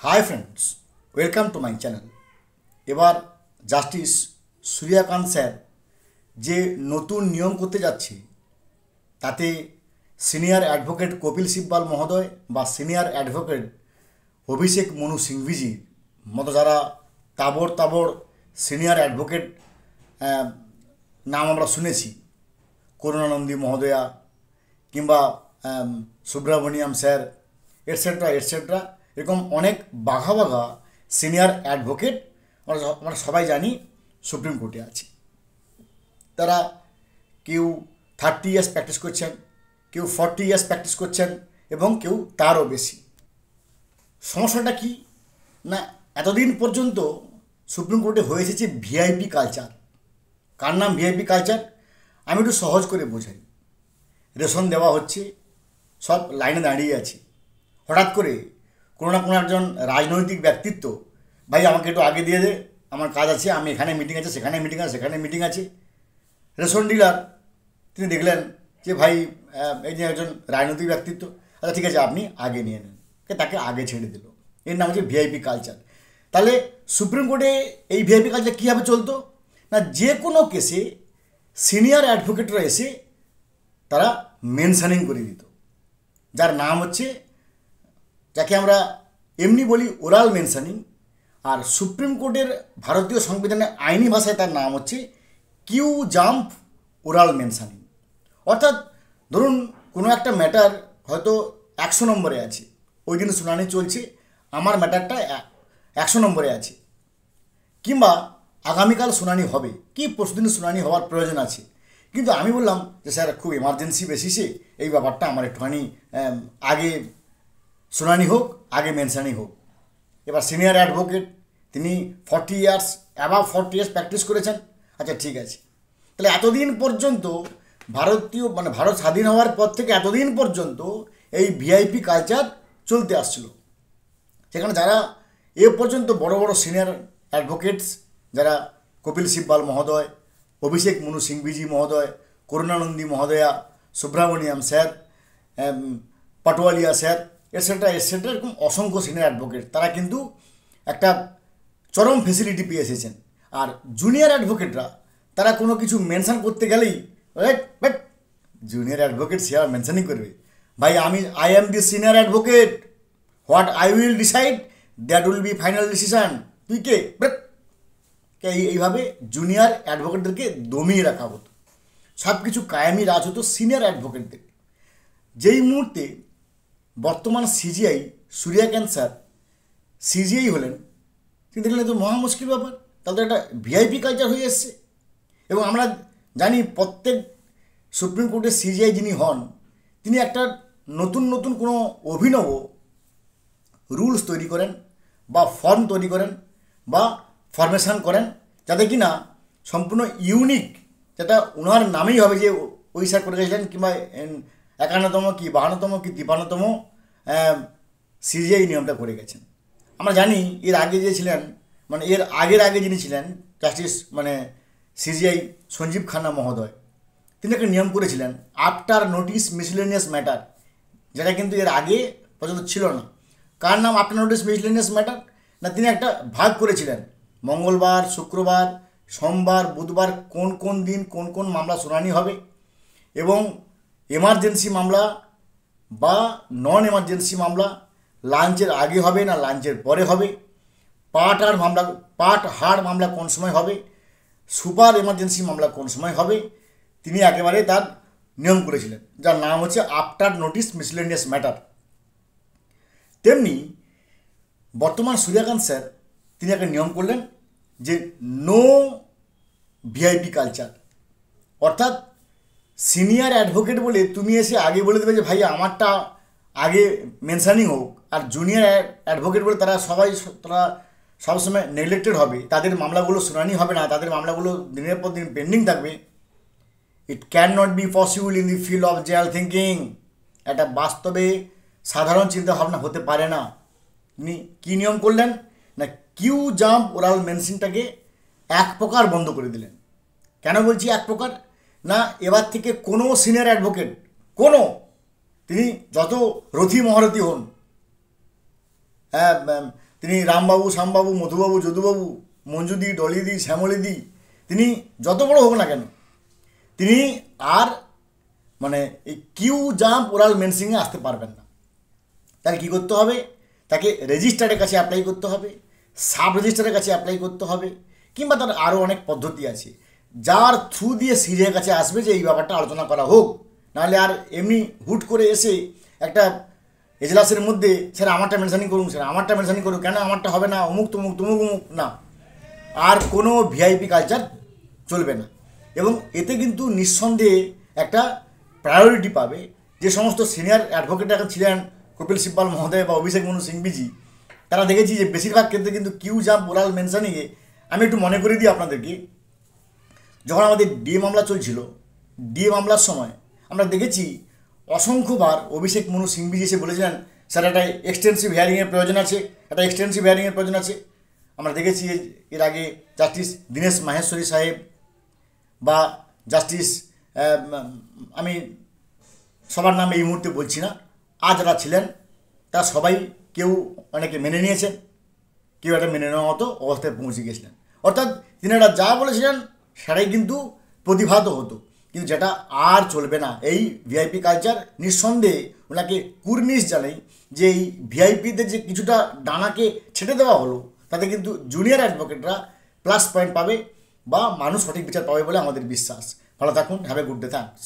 Hi friends, welcome to my channel. এবার justice Suryakanta sir যে নতুন নিয়ম করতে যাচ্ছে তাতে সিনিয়র অ্যাডভোকেট কপিল সিব্বাল মহোদয় বা সিনিয়র অ্যাডভোকেট অভিষেক মনু সিংভিজির মতো যারা তাবড় তাবড় সিনিয়র অ্যাডভোকেট নাম আমরা শুনেছি, করুণানন্দী মহোদয়া কিংবা সুব্রমণিয়াম স্যার এটসেট্রা এটসেট্রা, এরকম অনেক বাঘা বাঘা সিনিয়র অ্যাডভোকেট আমরা সবাই জানি সুপ্রিম কোর্টে আছে। তারা কেউ 30 ইয়ার্স প্র্যাকটিস করছেন, কেউ 40 ইয়ার্স প্র্যাকটিস করছেন এবং কেউ তারও বেশি। সমস্যাটা কি না, এতদিন পর্যন্ত সুপ্রিম কোর্টে হয়ে এসেছে ভিআইপি কালচার। কার নাম ভিআইপি কালচার? আমি একটু সহজ করে বোঝাই। রেশন দেওয়া হচ্ছে, সব লাইনে দাঁড়িয়ে আছে, হঠাৎ করে কোনো না কোনো একজন রাজনৈতিক ব্যক্তিত্ব, ভাই আমাকে একটু আগে দিয়ে দে, আমার কাজ আছে, আমি এখানে মিটিং আছে, সেখানে মিটিং আছে, সেখানে মিটিং আছে। রেশন ডিলার তিনি দেখলেন যে ভাই এই যে একজন রাজনৈতিক ব্যক্তিত্ব, আচ্ছা ঠিক আছে আপনি আগে নিয়ে নেন, তাকে আগে ছেড়ে দিল। এর নাম হচ্ছে ভিআইপি কালচার। তাহলে সুপ্রিম কোর্টে এই ভিআইপি কালচার কীভাবে চলতো না, যে কোনো কেসে সিনিয়র অ্যাডভোকেটরা এসে তারা মেনশানিং করে দিত, যার নাম হচ্ছে, যাকে আমরা এমনি বলি ওরাল মেনশানিং, আর সুপ্রিম কোর্টের ভারতীয় সংবিধানের আইনি ভাষায় তার নাম হচ্ছে কিউ জাম্প ওরাল মেনশানিং। অর্থাৎ ধরুন কোনো একটা ম্যাটার হয়তো 100 নম্বরে আছে, ওই দিন শুনানি চলছে, আমার ম্যাটারটা 100 নম্বরে আছে, কিংবা আগামীকাল শুনানি হবে কি পরশুদিন শুনানি হওয়ার প্রয়োজন আছে, কিন্তু আমি বললাম যে স্যার খুব এমার্জেন্সি বেসিসে এই ব্যাপারটা আমার একটুখানি আগে শুনানি হোক, আগে মেনশানি হোক। এবার সিনিয়র অ্যাডভোকেট তিনি 40 ইয়ার্স অ্যাবাভ 40 ইয়ার্স প্র্যাকটিস করেছেন, আচ্ছা ঠিক আছে। তাহলে এতদিন পর্যন্ত ভারত স্বাধীন হওয়ার পর থেকে এতদিন পর্যন্ত এই ভিআইপি কালচার চলতে আসছিল, সেখানে যারা এ পর্যন্ত বড় বড় সিনিয়র অ্যাডভোকেটস, যারা কপিল সিব্বাল মহোদয়, অভিষেক মনু সিংভিজি মহোদয়, করুণানন্দী মহোদয়া, Subramaniam sir, Patwalia sir et cetera et cetera, এরকম অসংখ্য সিনিয়র অ্যাডভোকেট, তারা কিন্তু একটা চরম ফেসিলিটি পেয়ে এসেছেন। আর জুনিয়র অ্যাডভোকেটরা তারা কোনো কিছু মেনশন করতে গেলেই বাট জুনিয়র অ্যাডভোকেট সে আর মেনশনই করবে, ভাই I am the senior advocate, what I will decide that will be final decision, তুই কে? এইভাবে জুনিয়র অ্যাডভোকেটদেরকে দমিয়ে রাখা হতো, সব কিছু কায়েমি রাজ হতো সিনিয়র অ্যাডভোকেটদের। যেই মুহূর্তে বর্তমান সিজিআই সূর্যকান্ত স্যার সিজিআই হলেন, তিনি দেখলেন তো মহা মুশকিল ব্যাপার, তাহলে একটা ভিআইপি কালচার হয়ে এসছে। এবং আমরা জানি প্রত্যেক সুপ্রিম কোর্টের সিজিআই যিনি হন, তিনি একটা নতুন নতুন কোনো অভিনব রুলস তৈরি করেন বা ফর্ম তৈরি করেন বা ফরমেশন করেন, যাতে কি না সম্পূর্ণ ইউনিক, যেটা ওনার নামেই হবে যে ওই স্যার করে গেছিলেন, কিংবা 51তম কি 52তম কি 53তম সিজিআই নিয়মটা করে গেছেন। আমরা জানি এর আগে যে ছিলেন, এর আগে যিনি ছিলেন জাস্টিস সিজিআই সঞ্জীব খান্না মহোদয়, তিনি একটা নিয়ম করেছিলেন আফটার নোটিস মিসলেনিয়াস ম্যাটার, যেটা কিন্তু এর আগে পর্যন্ত ছিল না। কার নাম আফটার নোটিস মিসলেনিয়াস ম্যাটার না, তিনি একটা ভাগ করেছিলেন মঙ্গলবার, শুক্রবার, সোমবার, বুধবার কোন কোন দিন কোন কোন মামলা শুনানি হবে, এবং এমার্জেন্সি মামলা বা নন এমার্জেন্সি মামলা লাঞ্চের আগে হবে না লাঞ্চের পরে হবে, পার্ট হার মামলা কোন সময় হবে, সুপার এমার্জেন্সি মামলা কোন সময় হবে, তিনি একেবারে তার নিয়ম করেছিলেন, যার নাম হচ্ছে আফটার নোটিস মিসলেনিয়াস ম্যাটার। তেমনি বর্তমান সূর্যকান্ত স্যার তিনি একটা নিয়ম করলেন যে নো ভিআইপি কালচার, অর্থাৎ সিনিয়র অ্যাডভোকেট বলে তুমি এসে আগে বলে দেবে যে ভাই আমারটা আগে মেনশানিং হোক, আর জুনিয়র অ্যাডভোকেট বলে তারা সবসময় নেগলেক্টেড হবে, তাদের মামলাগুলো শুনানি হবে না, তাদের মামলাগুলো দিনের পর দিন পেন্ডিং থাকবে। It can not be possible in the field of general thinking, একটা বাস্তবে সাধারণ চিন্তাভাবনা হতে পারে না। তিনি কী নিয়ম করলেন না, কিউ জাম্প ওরাল মেনশনটাকে এক প্রকার বন্ধ করে দিলেন। কেন বলছি এক প্রকার না, এবার থেকে কোনো সিনিয়র অ্যাডভোকেট, তিনি যত রথী মহারথী হন, তিনি রামবাবু, শ্যামবাবু, মধুবাবু, যদুবাবু, মঞ্জুদি, ডলিদি, শ্যামলিদি, তিনি যত বড় হোক না কেন, তিনি আর মানে এই কিউ জাম্প ওরাল মেন্সিংয়ে আসতে পারবেন না। তাকে কী করতে হবে? তাকে রেজিস্ট্রারের কাছে অ্যাপ্লাই করতে হবে, সাব রেজিস্ট্রারের কাছে অ্যাপ্লাই করতে হবে, কিংবা তার আরও অনেক পদ্ধতি আছে যার থ্রু দিয়ে সিরিয়ার কাছে আসবে যে এই ব্যাপারটা আলোচনা করা হোক। নাহলে আর এমনি হুট করে এসে একটা এজলাসের মধ্যে স্যার আমারটা মেনশানিং করুন, স্যার আমারটা মেনশানিং করুন, কেন আমারটা হবে না, অমুক তমুক তমুক অমুক, না, আর কোনো ভিআইপি কালচার চলবে না। এবং এতে কিন্তু নিঃসন্দেহে একটা প্রায়োরিটি পাবে যে সমস্ত সিনিয়র অ্যাডভোকেট এখন ছিলেন, কপিল সিব্বাল মহোদয় বা অভিষেক মনু সিংভিজি, তারা দেখেছি যে বেশিরভাগ ক্ষেত্রে কিন্তু কিউ জাম্প ওরাল মেনশানিংয়ে, আমি একটু মনে করে দিই আপনাদেরকে, যখন আমাদের ডিএ মামলা চলছিল, ডিএ মামলার সময় আমরা দেখেছি অসংখ্যবার অভিষেক মনু সিংভিজি এসে বলেছিলেন স্যার একটা এক্সটেন্সিভ হিয়ারিংয়ের প্রয়োজন আছে, একটা এক্সটেন্সিভ হিয়ারিংয়ের প্রয়োজন আছে। আমরা দেখেছি এর আগে জাস্টিস দীনেশ মাহেশ্বরী সাহেব বা জাস্টিস আমি সবার নামে এই মুহূর্তে বলছি না, আজ যারা ছিলেন তারা সবাই কেউ অনেকে মেনে নিয়েছেন, কেউ একটা মেনে নেওয়ার মতো অবস্থায় পৌঁছে গিয়েছিলেন। অর্থাৎ তিনি একটা যা বলেছিলেন সেটাই কিন্তু প্রতিভাত হতো। কিন্তু যেটা আর চলবে না, এই ভিআইপি কালচার, নিঃসন্দেহে ওনাকে কুর্নিশ জানাই যে এই ভিআইপিদের যে কিছুটা ডানাকে ছেটে দেওয়া হলো, তাতে কিন্তু জুনিয়র অ্যাডভোকেটরা প্লাস পয়েন্ট পাবে বা মানুষ সঠিক বিচার পাবে বলে আমাদের বিশ্বাস। ভালো থাকুন, have a good day, thanks.